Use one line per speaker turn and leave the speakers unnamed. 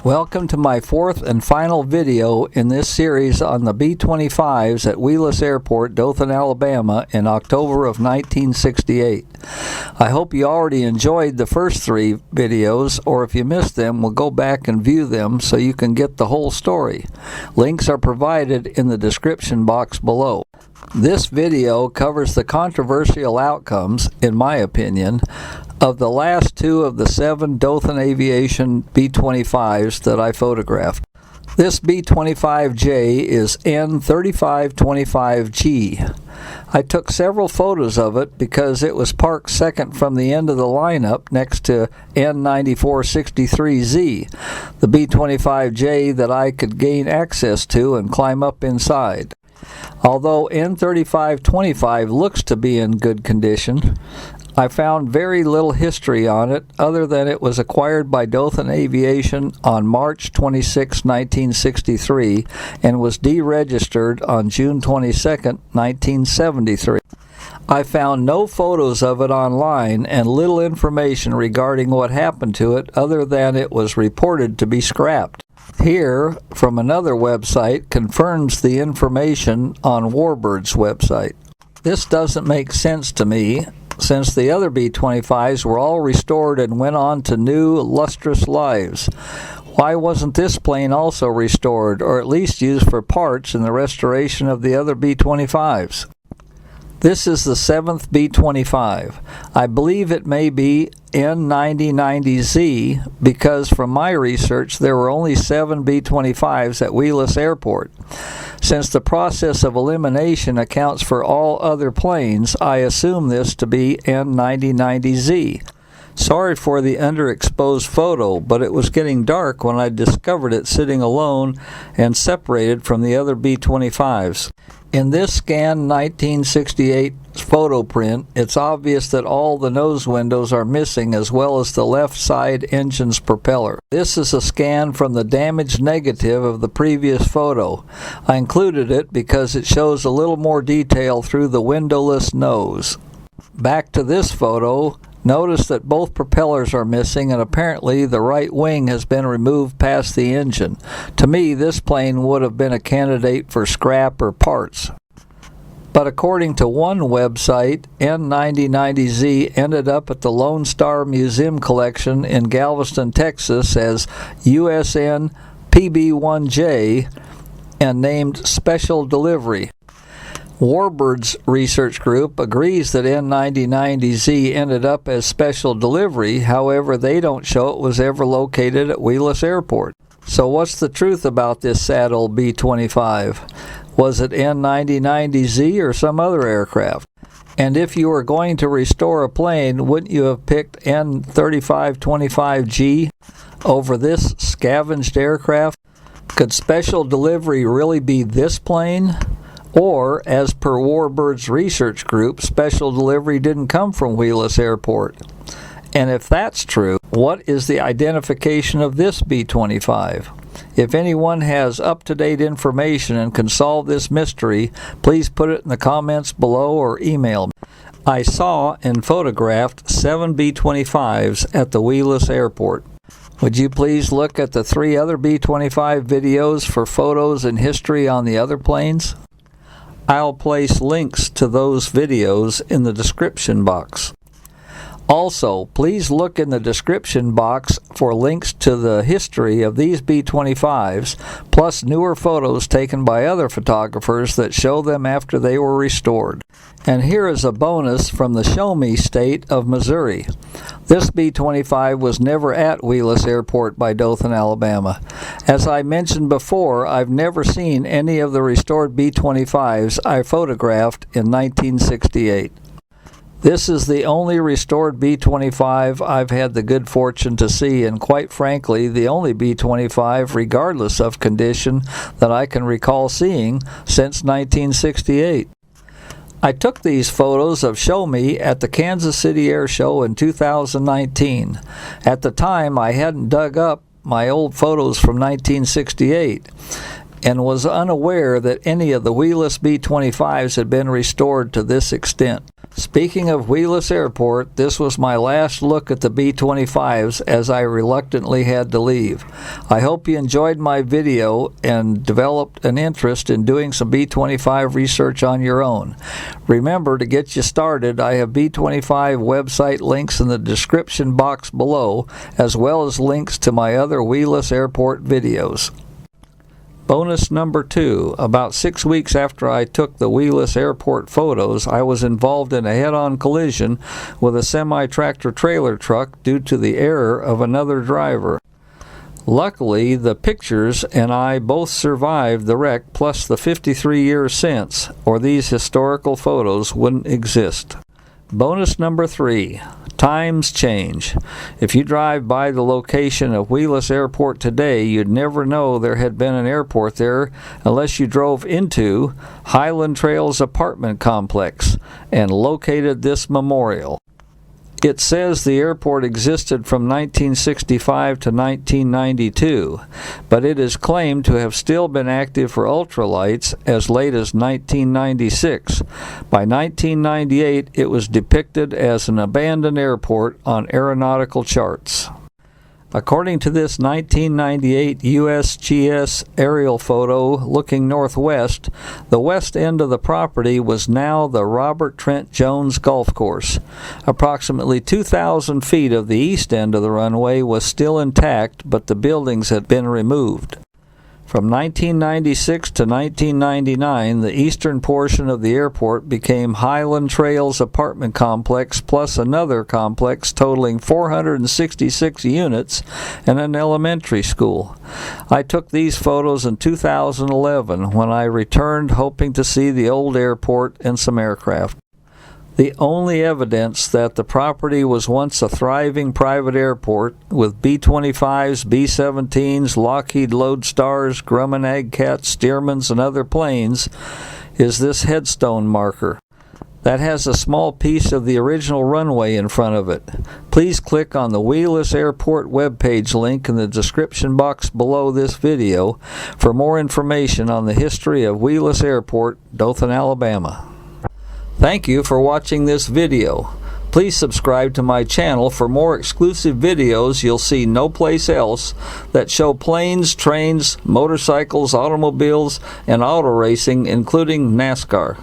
Welcome to my fourth and final video in this series on the B-25s at Wheelless Airport, Dothan, Alabama in October of 1968. I hope you already enjoyed the first three videos, or if you missed them, we'll go back and view them so you can get the whole story. Links are provided in the description box below. This video covers the controversial outcomes, in my opinion, of the last two of the 7 Dothan Aviation B-25s that I photographed. This B-25J is N3525G. I took several photos of it because it was parked second from the end of the lineup next to N909090Z, the B-25J that I could gain access to and climb up inside. Although N3525 looks to be in good condition, I found very little history on it other than it was acquired by Dothan Aviation on March 26, 1963 and was deregistered on June 22, 1973. I found no photos of it online and little information regarding what happened to it other than it was reported to be scrapped. Here, from another website, confirms the information on Warbird's website. This doesn't make sense to me, since the other B-25s were all restored and went on to new, lustrous lives. Why wasn't this plane also restored, or at least used for parts in the restoration of the other B-25s? This is the 7th B-25. I believe it may be N9090Z because from my research there were only 7 B-25s at Wheelless Airport. Since the process of elimination accounts for all other planes, I assume this to be N9090Z. Sorry for the underexposed photo, but it was getting dark when I discovered it sitting alone and separated from the other B-25s. In this scan 1968 photo print, it's obvious that all the nose windows are missing as well as the left side engine's propeller. This is a scan from the damaged negative of the previous photo. I included it because it shows a little more detail through the windowless nose. Back to this photo. Notice that both propellers are missing and apparently the right wing has been removed past the engine. To me, this plane would have been a candidate for scrap or parts. But according to one website, N9090Z ended up at the Lone Star Museum Collection in Galveston, Texas as USN PB1J and named Special Delivery. Warbird's research group agrees that N9090Z ended up as Special Delivery, however they don't show it was ever located at Wheelless Airport. So what's the truth about this sad old B-25? Was it N9090Z or some other aircraft? And if you were going to restore a plane, wouldn't you have picked N3525G over this scavenged aircraft? Could Special Delivery really be this plane? Or, as per Warbird's research group, Special Delivery didn't come from Wheelless Airport. And if that's true, what is the identification of this B-25? If anyone has up-to-date information and can solve this mystery, please put it in the comments below or email me. I saw and photographed 7 B-25s at the Wheelless Airport. Would you please look at the 3 other B-25 videos for photos and history on the other planes? I'll place links to those videos in the description box. Also, please look in the description box for links to the history of these B-25s, plus newer photos taken by other photographers that show them after they were restored. And here is a bonus from the Show Me state of Missouri. This B-25 was never at Wheelless Airport by Dothan, Alabama. As I mentioned before, I've never seen any of the restored B-25s I photographed in 1968. This is the only restored B-25 I've had the good fortune to see, and quite frankly, the only B-25, regardless of condition, that I can recall seeing since 1968. I took these photos of Show Me at the Kansas City Air Show in 2019. At the time, I hadn't dug up my old photos from 1968 and was unaware that any of the Wheelless B-25s had been restored to this extent. Speaking of Wheelless Airport, this was my last look at the B-25s as I reluctantly had to leave. I hope you enjoyed my video and developed an interest in doing some B-25 research on your own. Remember, to get you started, I have B-25 website links in the description box below, as well as links to my other Wheelless Airport videos. Bonus number 2. About 6 weeks after I took the Wheelless Airport photos, I was involved in a head-on collision with a semi-tractor trailer truck due to the error of another driver. Luckily, the pictures and I both survived the wreck, plus the 53 years since, or these historical photos wouldn't exist. Bonus number 3. Times change. If you drive by the location of Wheelless Airport today, you'd never know there had been an airport there unless you drove into Highland Trails apartment complex and located this memorial. It says the airport existed from 1965 to 1992, but it is claimed to have still been active for ultralights as late as 1996. By 1998, it was depicted as an abandoned airport on aeronautical charts. According to this 1998 USGS aerial photo looking northwest, the west end of the property was now the Robert Trent Jones Golf Course. Approximately 2,000 feet of the east end of the runway was still intact, but the buildings had been removed. From 1996 to 1999, the eastern portion of the airport became Highland Trails apartment complex plus another complex totaling 466 units and an elementary school. I took these photos in 2011 when I returned hoping to see the old airport and some aircraft. The only evidence that the property was once a thriving private airport with B-25s, B-17s, Lockheed Lodestars, Grumman Agcats, Stearmans, and other planes is this headstone marker. That has a small piece of the original runway in front of it. Please click on the Wheelless Airport webpage link in the description box below this video for more information on the history of Wheelless Airport, Dothan, Alabama. Thank you for watching this video. Please subscribe to my channel for more exclusive videos you'll see no place else that show planes, trains, motorcycles, automobiles, and auto racing, including NASCAR.